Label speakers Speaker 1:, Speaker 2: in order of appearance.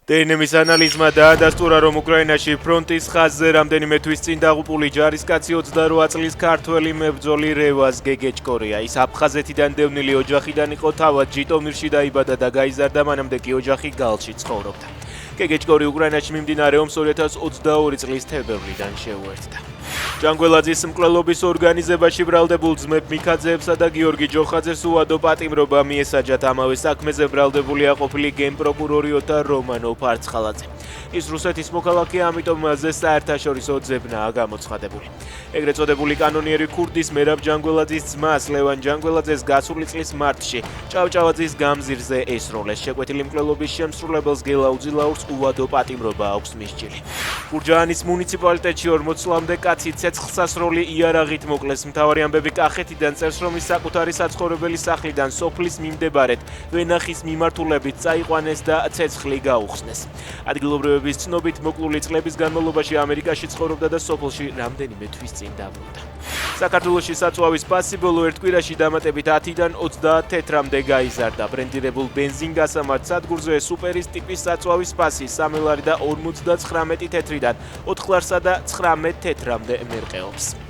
Speaker 1: დნმ-ის ანალიზმა დაადასტურა, რომ უკრაინაში ფრონტის ხაზზე რამდენიმე თვის წინ დაღუპული ჯარისკაცი 28 წლის ქართველი მებრძოლი რევაზ გეგეჭკორია. ის აფხაზეთიდან დევნილი ოჯახიდან იყო, თავად ჟიტომირში დაიბადა და გაიზარდა, მანამდე კი ოჯახი გალში ცხოვრობდა. გეგეჭკორი უკრაინაში მიმდინარე ომს 2022 წლის თებერვლიდან შეუერთდა. ჯანგველაძის მკვლელობის ორგანიზებაში ბრალდებულ ძმებ მიქაძეებსა და გიორგი ჯოხაძეს უადო პატიმრობა მიესაჯათ. ამავე საქმეზე ბრალდებულია ყოფილი გენპროკურორი ოთარ რომანოვ ფარცხალაძე. ის რუსეთის მოქალაქეა, ამიტომ მასზე საერთაშორისო ძებნაა გამოცხადებული. ეგრეთ წოდებული კანონიერი ქურდის მერაბ ჯანგველაძის ძმას ლევან ჯანგველაძეს გასული წლის მარტში ჭავჭავაძის გამზირზე ესროლეს. შეკვეთილი მკვლელობის შემსრულებელს გელა უძილაურს უადო პატიმრობა აქვს მისჯილი. გურჯაანის მუნიციპალიტეტში 40 წლამდე კაცი ცეცხლსასროლი იარაღით მოკლეს. მთავარი ამბები კახეთიდან წერს, რომ ის საკუთარი საცხოვრებელი სახლიდან სოფლის მიმდებარედ ვენახის მიმართულებით წაიყვანეს და ცეცხლი გაუხსნეს. ადგილობრივების ცნობით, მოკლული წლების განმავლობაში ამერიკაში ცხოვრობდა და სოფელში რამდენიმე თვის წინ დაბრუნდა. საქართველოში საწვავის პასი ბოლო ერთ კვირაში დამატებით 10-დან 30 თეთრამდე გაიზარდა. ბრენდირებულ ბენზინგასამართ სადგურზე სუპერის ტიპის საწვავის პასი 3 ლარი და 59 თეთრიდან 4 ლარსა და 19 თეთრამდე მერყეობს.